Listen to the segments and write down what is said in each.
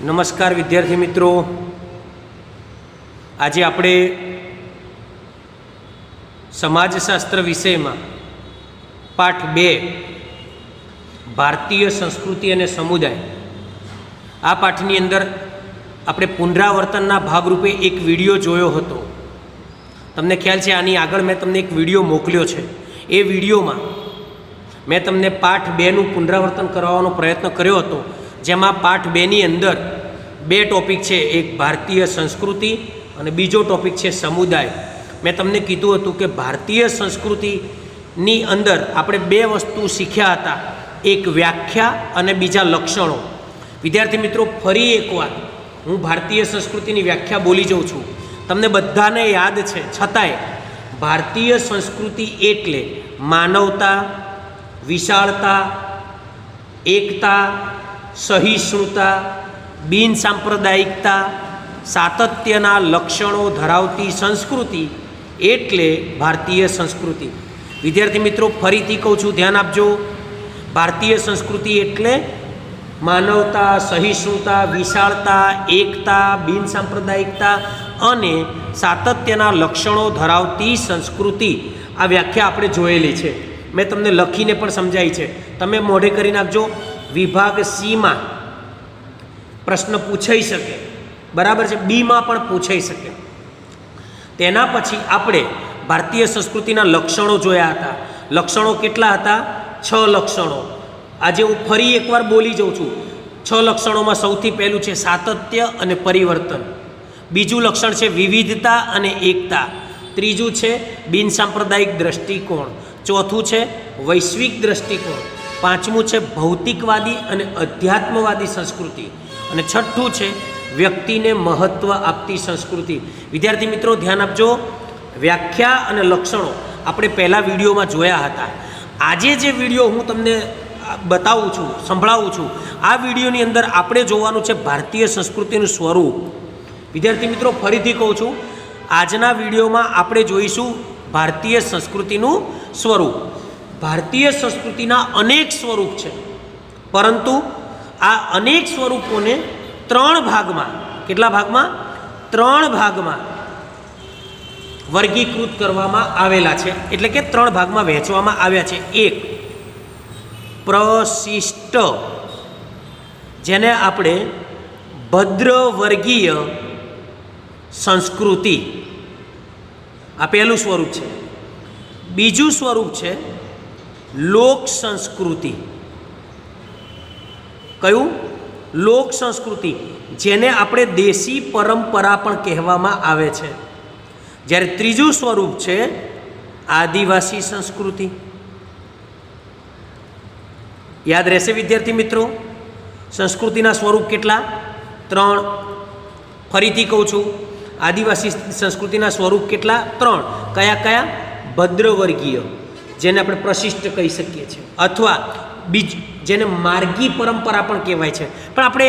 નમસ્કાર વિદ્યાર્થી મિત્રો, આજે આપણે સમાજશાસ્ત્ર વિષયમાં પાઠ 2 ભારતીય સંસ્કૃતિ અને સમુદાય આ પાઠની અંદર આપણે પુનરાવર્તનના ભાગરૂપે એક વિડીયો જોયો હતો. તમને ખ્યાલ છે, આની આગળ મેં તમને એક વિડીયો મોકલ્યો છે. એ વિડીયોમાં મેં તમને પાઠ 2નું પુનરાવર્તન કરવાનો પ્રયત્ન કર્યો હતો, જેમાં પાઠ 2ની અંદર 2 ટોપિક છે, એક ભારતીય સંસ્કૃતિ અને બીજો ટોપિક છે સમુદાય. મેં તમને કીધું હતું કે ભારતીય સંસ્કૃતિની અંદર આપણે 2 વસ્તુ શીખ્યા હતા, એક વ્યાખ્યા અને બીજા લક્ષણો. વિદ્યાર્થી મિત્રો, ફરી એકવાર હું ભારતીય સંસ્કૃતિની વ્યાખ્યા બોલી જાઉં છું. તમને બધાને યાદ છે, છતાંય ભારતીય સંસ્કૃતિ એટલે માનવતા, વિશાળતા, એકતા, સહિષ્ણુતા, બિન સાંપ્રદાયિકતા, સાતત્યના લક્ષણો ધરાવતી સંસ્કૃતિ એટલે ભારતીય સંસ્કૃતિ. વિદ્યાર્થી મિત્રો, ફરીથી કહું છું, ધ્યાન આપજો. ભારતીય સંસ્કૃતિ એટલે માનવતા, સહિષ્ણુતા, વિશાળતા, એકતા, બિન સાંપ્રદાયિકતા અને સાતત્યના લક્ષણો ધરાવતી સંસ્કૃતિ. આ વ્યાખ્યા આપણે જોયેલી છે. મેં તમને લખીને પણ સમજાવી છે. તમે મોઢે કરી નાખજો. વિભાગ સીમાં પ્રશ્ન પૂછાઈ શકે, બરાબર છે, બીમાં પણ પૂછાઈ શકે. તેના પછી આપણે ભારતીય સંસ્કૃતિના લક્ષણો જોયા હતા. લક્ષણો કેટલા હતા? 6 લક્ષણો. આજે હું ફરી એકવાર બોલી જાઉં છું. 6 લક્ષણોમાં સૌથી પહેલું છે સાતત્ય અને પરિવર્તન. બીજું લક્ષણ છે વિવિધતા અને એકતા. ત્રીજું છે બિન સાંપ્રદાયિક દ્રષ્ટિકોણ. ચોથું છે વૈશ્વિક દ્રષ્ટિકોણ. પાંચમું છે ભૌતિકવાદી અને અધ્યાત્મવાદી સંસ્કૃતિ. અને છઠ્ઠું છે વ્યક્તિને મહત્ત્વ આપતી સંસ્કૃતિ. વિદ્યાર્થી મિત્રો, ધ્યાન આપજો. વ્યાખ્યા અને લક્ષણો આપણે પહેલા વિડીયોમાં જોયા હતા. આજે જે વિડીયો હું તમને બતાવું છું, સંભળાવું છું, આ વિડીયોની અંદર આપણે જોવાનું છે ભારતીય સંસ્કૃતિનું સ્વરૂપ. વિદ્યાર્થી મિત્રો, ફરીથી કહું છું, આજના વિડીયોમાં આપણે જોઈશું ભારતીય સંસ્કૃતિનું સ્વરૂપ. ભારતીય સંસ્કૃતિના અનેક સ્વરૂપ છે, પરંતુ આ અનેક સ્વરૂપોને 3 ભાગમાં, કેટલા ભાગમાં? 3 ભાગમાં વર્ગીકૃત કરવામાં આવેલા છે, એટલે કે 3 ભાગમાં વહેંચવામાં આવ્યા છે. એક પ્રશિષ્ટ, જેને આપણે ભદ્રવર્ગીય સંસ્કૃતિ, આ પહેલું સ્વરૂપ છે. બીજું સ્વરૂપ છે લોક સંસ્કૃતિ. કયું? લોક સંસ્કૃતિ, જેને આપણે દેશી પરંપરા પણ કહેવામાં આવે છે. જ્યારે ત્રીજું સ્વરૂપ છે આદિવાસી સંસ્કૃતિ. યાદ રહેશે વિદ્યાર્થી મિત્રો? સંસ્કૃતિના સ્વરૂપ કેટલા? 3. ફરીથી કહું છું, આદિવાસી સંસ્કૃતિના સ્વરૂપ કેટલા? 3. કયા કયા? ભદ્રવર્ગીય, જેને આપણે પ્રશિષ્ટ કહી શકીએ છીએ, અથવા જેને માર્ગી પરંપરા પણ કહેવાય છે, પણ આપણે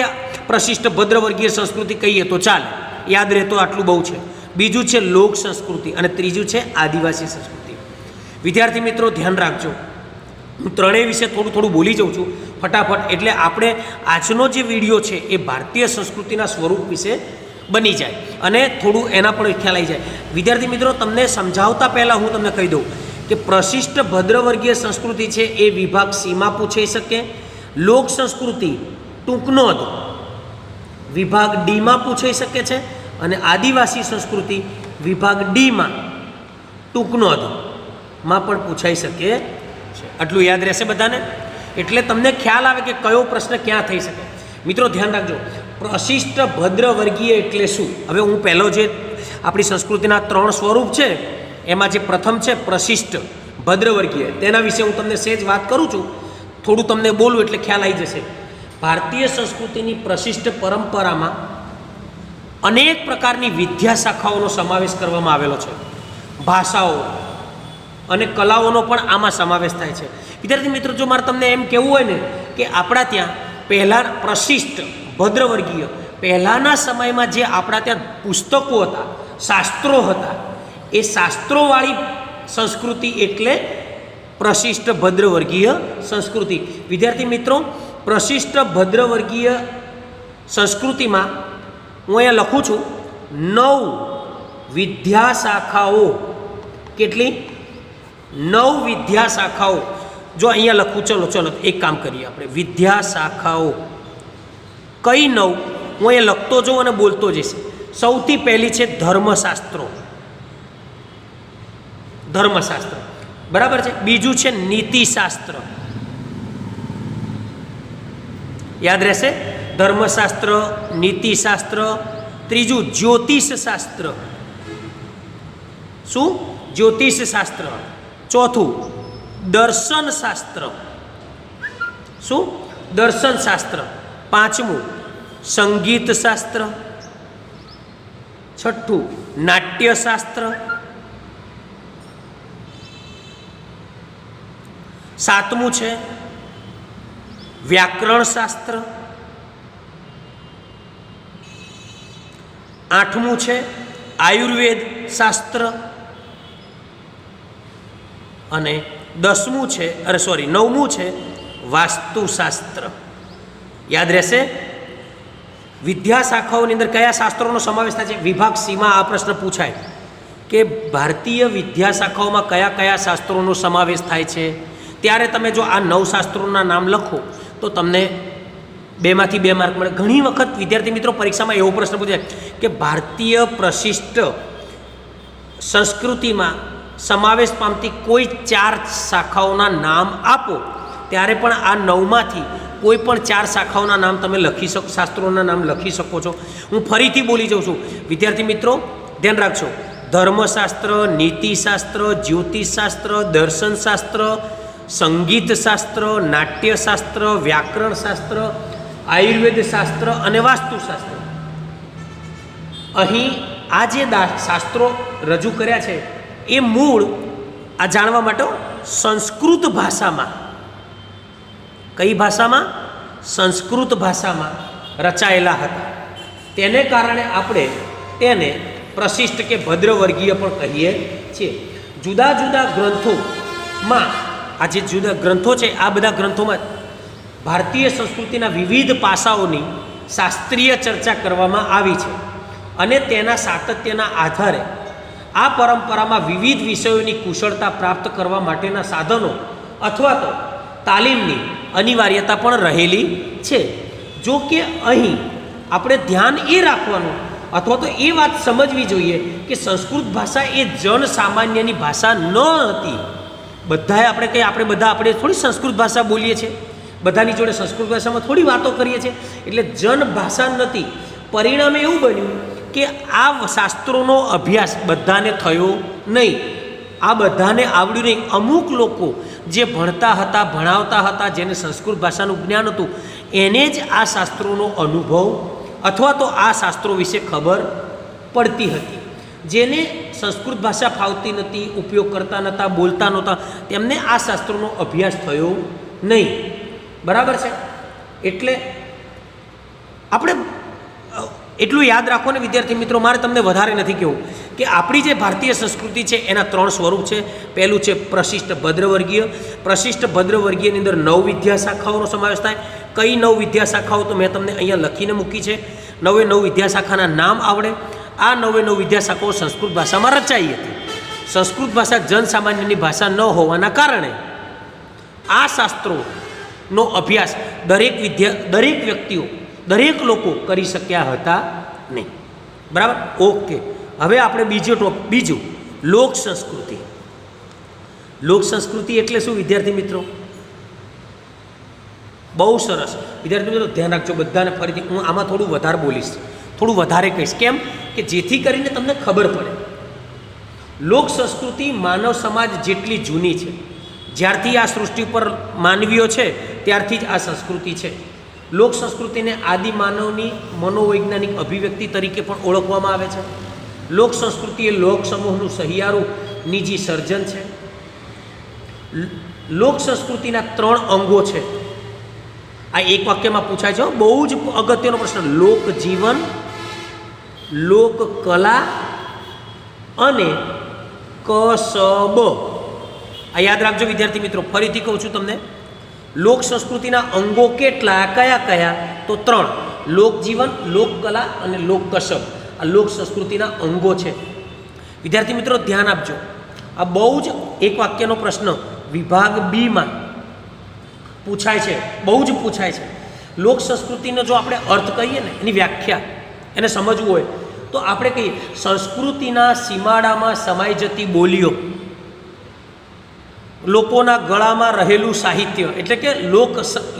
પ્રશિષ્ટ ભદ્રવર્ગીય સંસ્કૃતિ કહીએ તો ચાલે. યાદ રહેતો આટલું બહુ છે. બીજું છે લોક સંસ્કૃતિ અને ત્રીજું છે આદિવાસી સંસ્કૃતિ. વિદ્યાર્થી મિત્રો, ધ્યાન રાખજો. હું ત્રણેય વિશે થોડું બોલી જાઉં છું ફટાફટ, એટલે આપણે આજનો જે વિડીયો છે એ ભારતીય સંસ્કૃતિના સ્વરૂપ વિશે બની જાય અને થોડું એના પર ખ્યાલ આવી જાય. વિદ્યાર્થી મિત્રો, તમને સમજાવતા પહેલાં હું તમને કહી દઉં કે પ્રશિષ્ટ ભદ્રવર્ગીય સંસ્કૃતિ છે એ વિભાગ સીમાં પૂછાઈ શકે. લોક સંસ્કૃતિ ટૂંક નોંધ વિભાગ ડીમાં પૂછાઈ શકે છે અને આદિવાસી સંસ્કૃતિ વિભાગ ડીમાં ટૂંક નોંધમાં પણ પૂછાઈ શકે છે. આટલું યાદ રહેશે બધાને? એટલે તમને ખ્યાલ આવે કે કયો પ્રશ્ન ક્યાં થઈ શકે. મિત્રો, ધ્યાન રાખજો. પ્રશિષ્ટ ભદ્રવર્ગીય એટલે શું? હવે હું પહેલો જે આપણી સંસ્કૃતિના 3 સ્વરૂપ છે એમાં જે પ્રથમ છે પ્રશિષ્ટ ભદ્રવર્ગીય, તેના વિશે હું તમને સહેજ વાત કરું છું. થોડું તમને બોલું એટલે ખ્યાલ આવી જશે. ભારતીય સંસ્કૃતિની પ્રશિષ્ટ પરંપરામાં અનેક પ્રકારની વિદ્યા શાખાઓનો સમાવેશ કરવામાં આવેલો છે. ભાષાઓ અને કલાઓનો પણ આમાં સમાવેશ થાય છે. વિદ્યાર્થી મિત્રો, જો મારે તમને એમ કહેવું હોય ને કે આપણા ત્યાં પહેલાં પ્રશિષ્ટ ભદ્રવર્ગીય, પહેલાંના સમયમાં જે આપણા ત્યાં પુસ્તકો હતા, શાસ્ત્રો હતા, એ શાસ્ત્રોવાળી સંસ્કૃતિ એટલે પ્રશિષ્ટ ભદ્રવર્ગીય સંસ્કૃતિ. વિદ્યાર્થી મિત્રો, પ્રશિષ્ટ ભદ્રવર્ગીય સંસ્કૃતિમાં હું અહીંયા લખું છું 9 વિદ્યા શાખાઓ. કેટલી? 9 વિદ્યા શાખાઓ. જો અહીંયા લખું, ચલો એક કામ કરીએ આપણે. વિદ્યા શાખાઓ કઈ 9? હું અહીંયા લખતો જાઉં અને બોલતો જઈશ. સૌથી પહેલી છે ધર્મશાસ્ત્રો. ધર્મશાસ્ત્ર, બરાબર છે. બીજું છે નીતિશાસ્ત્ર. યાદ રહેશે, ધર્મશાસ્ત્ર, નીતિશાસ્ત્ર. ત્રીજું જ્યોતિષશાસ્ત્ર. શું? જ્યોતિષશાસ્ત્ર. ચોથું દર્શનશાસ્ત્ર. શું? દર્શનશાસ્ત્ર. પાંચમું સંગીતશાસ્ત્ર. છઠ્ઠું નાટ્યશાસ્ત્ર. સાતમું છે વ્યાકરણશાસ્ત્ર. આઠમું છે આયુર્વેદ શાસ્ત્ર. અને 10મું છે, અરે સોરી 9મું છે વાસ્તુશાસ્ત્ર. યાદ રહેશે. વિદ્યા શાખાઓની અંદર કયા શાસ્ત્રોનો સમાવેશ થાય છે? વિભાગ સીમાં આ પ્રશ્ન પૂછાય કે ભારતીય વિદ્યા શાખાઓમાં કયા કયા શાસ્ત્રોનો સમાવેશ થાય છે. ત્યારે તમે જો આ 9 શાસ્ત્રોના નામ લખો તો તમને 2 માંથી 2 માર્ક મળે. ઘણી વખત વિદ્યાર્થી મિત્રો પરીક્ષામાં એવો પ્રશ્ન પૂછાય કે ભારતીય પ્રશિષ્ટ સંસ્કૃતિમાં સમાવેશ પામતી કોઈ 4 શાખાઓના નામ આપો. ત્યારે પણ આ 9માંથી કોઈ પણ 4 શાખાઓના નામ તમે લખી શકો, શાસ્ત્રોના નામ લખી શકો છો. હું ફરીથી બોલી જાઉં છું. વિદ્યાર્થી મિત્રો ધ્યાન રાખજો. ધર્મશાસ્ત્ર, નીતિશાસ્ત્ર, જ્યોતિષશાસ્ત્ર, દર્શનશાસ્ત્ર, સંગીતશાસ્ત્ર, નાટ્યશાસ્ત્ર, વ્યાકરણશાસ્ત્ર, આયુર્વેદ શાસ્ત્ર અને વાસ્તુશાસ્ત્ર. અહીં આ જે શાસ્ત્રો રજૂ કર્યા છે એ મૂળ આ જાણવા માટે સંસ્કૃત ભાષામાં, કઈ ભાષામાં? સંસ્કૃત ભાષામાં રચાયેલા હતા. તેને કારણે આપણે તેને પ્રશિષ્ટ કે ભદ્રવર્ગીય પણ કહીએ છીએ. જુદા જુદા ગ્રંથોમાં, આ જે જુદા ગ્રંથો છે આ બધા ગ્રંથોમાં ભારતીય સંસ્કૃતિના વિવિધ પાસાઓની શાસ્ત્રીય ચર્ચા કરવામાં આવી છે અને તેના સાતત્યના આધારે આ પરંપરામાં વિવિધ વિષયોની કુશળતા પ્રાપ્ત કરવા માટેના સાધનો અથવા તો તાલીમની અનિવાર્યતા પણ રહેલી છે. જો કે અહીં આપણે ધ્યાન એ રાખવાનું અથવા તો એ વાત સમજવી જોઈએ કે સંસ્કૃત ભાષા એ જનસામાન્યની ભાષા ન હતી. બધાએ આપણે બધા થોડી સંસ્કૃત ભાષા બોલીએ છીએ, બધાની જોડે સંસ્કૃત ભાષામાં થોડી વાતો કરીએ છીએ, એટલે જન ભાષા નથી. પરિણામે એવું બન્યું કે આ શાસ્ત્રોનો અભ્યાસ બધાને થયો નહીં, આ બધાને આવડ્યું નહીં. અમુક લોકો જે ભણતા હતા, ભણાવતા હતા, જેને સંસ્કૃત ભાષાનું જ્ઞાન હતું, એને જ આ શાસ્ત્રોનો અનુભવ અથવા તો આ શાસ્ત્રો વિશે ખબર પડતી હતી. જેને સંસ્કૃત ભાષા ફાવતી નથી, ઉપયોગ કરતા નહોતા, બોલતા નહોતા, તેમને આ શાસ્ત્રોનો અભ્યાસ થયો નહીં. બરાબર છે? એટલે આપણે એટલું યાદ રાખો ને વિદ્યાર્થી મિત્રો, મારે તમને વધારે નથી કહેવું કે આપણી જે ભારતીય સંસ્કૃતિ છે એના 3 સ્વરૂપ છે. પહેલું છે પ્રશિષ્ટ ભદ્રવર્ગીય. પ્રશિષ્ટ ભદ્રવર્ગીયની અંદર 9 વિદ્યા શાખાઓનો સમાવેશ થાય. કઈ 9 વિદ્યા શાખાઓ તો મેં તમને અહીંયા લખીને મૂકી છે. 9 વિદ્યા શાખાના નામ આવડે. આ 9 વિદ્યા શાખાઓ સંસ્કૃત ભાષામાં રચાઈ હતી. સંસ્કૃત ભાષા જનસામાન્યની ભાષા ન હોવાના કારણે આ શાસ્ત્રોનો અભ્યાસ દરેક વ્યક્તિઓ, દરેક લોકો કરી શક્યા હતા નહીં. બરાબર? ઓકે. હવે આપણે બીજું લોક સંસ્કૃતિ. લોક સંસ્કૃતિ એટલે શું વિદ્યાર્થી મિત્રો? બહુ સરસ વિદ્યાર્થી મિત્રો, ધ્યાન રાખજો બધાને. ફરીથી હું આમાં થોડું વધારે બોલીશ, થોડું વધારે કહીશ. કેમ કે જેથી કરીને તમને ખબર પડે. લોક સંસ્કૃતિ માનવ સમાજ જેટલી જૂની છે, જ્યારથી આ સૃષ્ટિ ઉપર માનવીઓ છે ત્યારથી જ આ સંસ્કૃતિ છે. લોક સંસ્કૃતિને આદિ માનવની મનોવૈજ્ઞાનિક અભિવ્યક્તિ તરીકે પણ ઓળખવામાં આવે છે. લોક સંસ્કૃતિ એ લોક સમૂહનું સહિયારું નિજી સર્જન છે. લોક સંસ્કૃતિના 3 અંગો છે. આ એક વાક્યમાં પૂછાય છે, બહુ જ અગત્યનો પ્રશ્ન. લોક જીવન, લોક કલા અને કસબ. આ યાદ રાખજો વિદ્યાર્થી મિત્રો. ફરીથી કહું છું તમને, લોક સંસ્કૃતિના અંગો કેટલા, કયા કયા? તો 3. લોકજીવન, લોકકલા અને લોકકસબ આ લોક સંસ્કૃતિના અંગો છે. વિદ્યાર્થી મિત્રો ધ્યાન આપજો, આ બહુ જ એક વાક્યનો પ્રશ્ન વિભાગ બીમાં પૂછાય છે, બહુ જ પૂછાય છે. લોક સંસ્કૃતિનો જો આપણે અર્થ કહીએ ને, એની વ્યાખ્યા એને સમજવું હોય તો આપણે કહીએ સંસ્કૃતિના સીમાડામાં સમાઈ જતી બોલીઓ, લોકોના ગળામાં રહેલું સાહિત્ય એટલે કે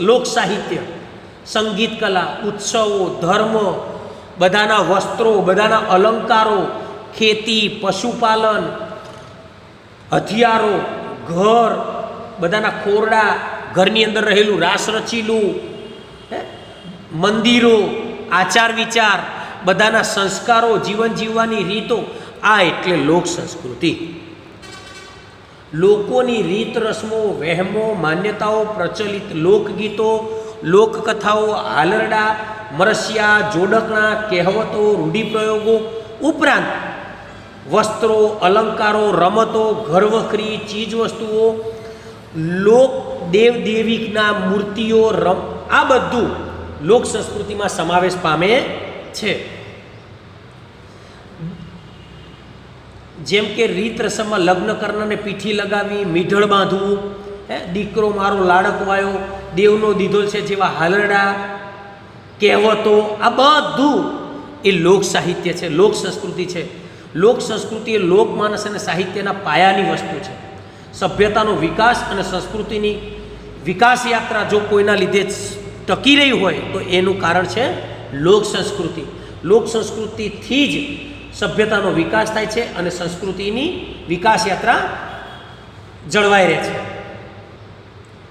લોક સાહિત્ય, સંગીત કલા, ઉત્સવો, ધર્મ, બધાના વસ્ત્રો, બધાના અલંકારો, ખેતી, પશુપાલન, હથિયારો, ઘર, બધાના ખોરડા, ઘરની અંદર રહેલું રાસ રચીલું, મંદિરો, આચાર વિચાર, બધાના સંસ્કારો, જીવન જીવવાની રીતો, આ એટલે લોક સંસ્કૃતિ. લોકોની રીત રસમો, વહેમો, માન્યતાઓ, પ્રચલિત લોકગીતો, લોકકથાઓ, હાલરડા, મરસિયા, જોડકણા, કહેવતો, રૂઢિપ્રયોગો ઉપરાંત વસ્ત્રો, અલંકારો, રમતો, ઘરવખરી, ચીજવસ્તુઓ, લોક દેવદેવીના મૂર્તિઓ, આ બધું લોક સંસ્કૃતિમાં સમાવેશ પામે છે. જેમ કે રીત રસમમાં લગ્ન કરનારને પીઠી લગાવી, મીઢળ બાંધવું, દીકરો મારો લાડકવાયો, દેવનો દીધો છે જેવા હાલરડા, કહેવતો, આ બધું એ લોક સાહિત્ય છે, લોક સંસ્કૃતિ છે. લોક સંસ્કૃતિ એ લોકમાનસ અને સાહિત્યના પાયાની વસ્તુ છે. સભ્યતાનો વિકાસ અને સંસ્કૃતિની વિકાસ યાત્રા જો કોઈના લીધે ટકી રહી હોય તો એનું કારણ છે લોક સંસ્કૃતિ. લોક સંસ્કૃતિથી જ સભ્યતાનો વિકાસ થાય છે અને સંસ્કૃતિની વિકાસ યાત્રા જળવાઈ રહે છે.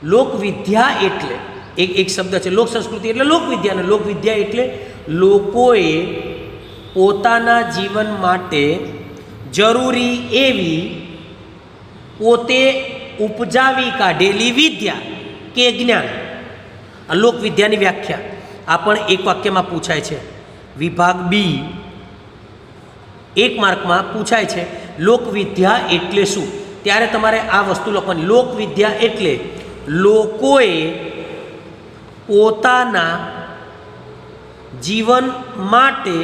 લોકવિદ્યા એટલે એક શબ્દ છે, લોક સંસ્કૃતિ એટલે લોકવિદ્યા, અને લોકવિદ્યા એટલે લોકોએ પોતાના જીવન માટે જરૂરી એવી પોતે ઉપજાવી કાઢેલી વિદ્યા કે જ્ઞાન. આ લોકવિદ્યાની વ્યાખ્યા આ પણ એક વાક્યમાં પૂછાય છે. વિભાગ બી 1 માર્કમાં પૂછાય છે લોકવિદ્યા એટલે શું, ત્યારે તમારે આ વસ્તુ લખવાની. લોકવિદ્યા એટલે લોકોએ પોતાના જીવન માટે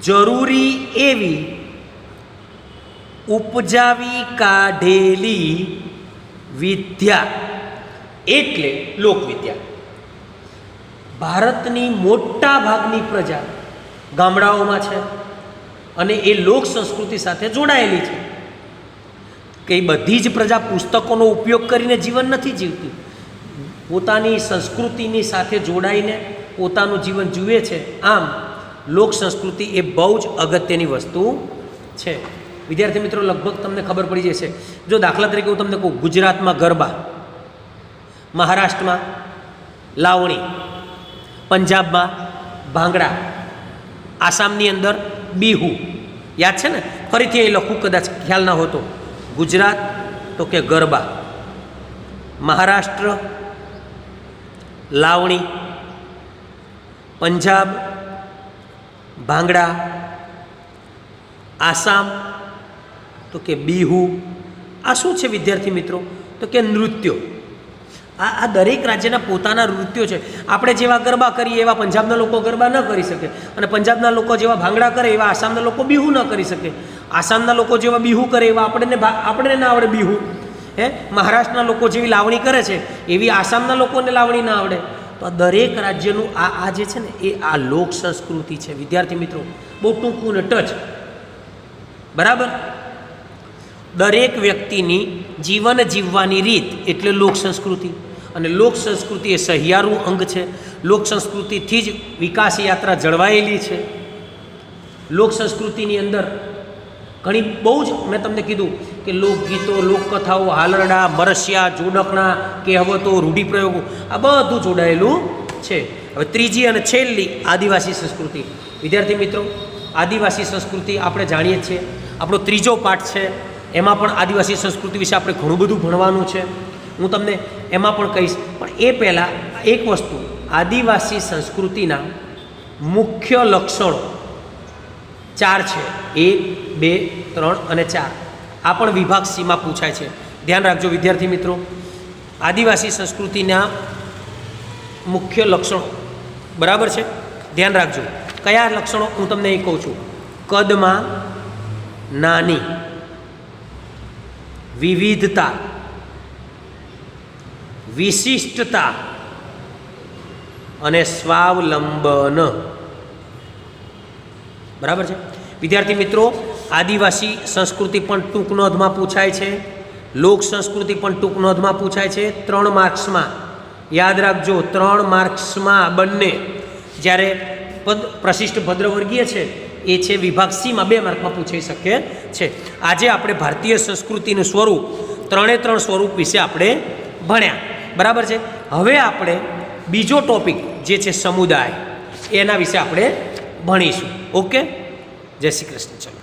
જરૂરી એવી ઉપજાવી કાઢેલી વિદ્યા એટલે લોકવિદ્યા. ભારતની મોટા ભાગની પ્રજા ગામડાઓમાં છે અને એ લોક સંસ્કૃતિ સાથે જોડાયેલી છે. કે બધી જ પ્રજા પુસ્તકોનો ઉપયોગ કરીને જીવન નથી જીવતી, પોતાની સંસ્કૃતિની સાથે જોડાઈને પોતાનું જીવન જીવે છે. આમ લોક સંસ્કૃતિ એ બહુ જ અગત્યની વસ્તુ છે. વિદ્યાર્થી મિત્રો લગભગ તમને ખબર પડી જશે. જો દાખલા તરીકે હું તમને કહું, ગુજરાતમાં ગરબા, મહારાષ્ટ્રમાં લાવણી, પંજાબમાં ભાંગડા, આસામની અંદર બિહુ. યાદ છે ને? ફરીથી અહીં લખું, કદાચ ખ્યાલ ના હોતો. ગુજરાત તો કે ગરબા, મહારાષ્ટ્ર લાવણી, પંજાબ ભાંગડા, આસામ તો કે બિહુ. આ શું છે વિદ્યાર્થી મિત્રો? તો કે નૃત્યો. આ દરેક રાજ્યના પોતાના નૃત્યો છે. આપણે જેવા ગરબા કરીએ એવા પંજાબના લોકો ગરબા ન કરી શકે, અને પંજાબના લોકો જેવા ભાંગડા કરે એવા આસામના લોકો બિહુ ન કરી શકે. આસામના લોકો જેવા બિહુ કરે એવા આપણે ના આવડે બિહુ. મહારાષ્ટ્રના લોકો જેવી લાવણી કરે છે એવી આસામના લોકોને લાવણી ના આવડે. તો આ દરેક રાજ્યનું આ જે છે ને એ આ લોક સંસ્કૃતિ છે વિદ્યાર્થી મિત્રો. બહુ ટૂંકું ને ટચ, બરાબર. દરેક વ્યક્તિની જીવન જીવવાની રીત એટલે લોક સંસ્કૃતિ, અને લોક સંસ્કૃતિ એ સહિયારું અંગ છે. લોક સંસ્કૃતિથી જ વિકાસ યાત્રા જળવાયેલી છે. લોક સંસ્કૃતિની અંદર ઘણી બહુ જ મેં તમને કીધું કે લોકગીતો, લોકકથાઓ, હાલરડા, મરસિયા, જોડકણા, કહેવતો, રૂઢિપ્રયોગો આ બધું જોડાયેલું છે. હવે ત્રીજી અને છેલ્લી આદિવાસી સંસ્કૃતિ. વિદ્યાર્થી મિત્રો આદિવાસી સંસ્કૃતિ આપણે જાણીએ છીએ, આપણો ત્રીજો પાઠ છે. એમાં પણ આદિવાસી સંસ્કૃતિ વિશે આપણે ઘણું બધું ભણવાનું છે. હું તમને એમાં પણ કહીશ, પણ એ પહેલાં એક વસ્તુ, આદિવાસી સંસ્કૃતિના મુખ્ય લક્ષણો 4 છે. 1, 2, 3 અને 4. આ પણ વિભાગ સીમાં પૂછાય છે. ધ્યાન રાખજો વિદ્યાર્થી મિત્રો. આદિવાસી સંસ્કૃતિના મુખ્ય લક્ષણો બરાબર છે? ધ્યાન રાખજો કયા લક્ષણો હું તમને એ કહું છું. કદમાં નાની, વિવિધતા, વિશિષ્ટતા અને સ્વાવલંબન. બરાબર છે વિદ્યાર્થી મિત્રો? આદિવાસી સંસ્કૃતિ પણ ટૂંક નોંધમાં પૂછાય છે, લોક સંસ્કૃતિ પણ ટૂંક નોંધમાં પૂછાય છે. 3 માર્ક્સમાં યાદ રાખજો, 3 માર્ક્સમાં બંને. જ્યારે પ્રશિષ્ટ ભદ્રવર્ગીય છે એ છે વિભાગ સીમાં 2 માર્કમાં પૂછાઈ શકે છે. આજે આપણે ભારતીય સંસ્કૃતિનું સ્વરૂપ 3 સ્વરૂપ વિશે આપણે ભણ્યા. બરાબર છે? હવે આપણે બીજો ટોપિક જે છે સમુદાય, એના વિશે આપણે ભણીશું. ઓકે, જય શ્રી કૃષ્ણ. ચલો.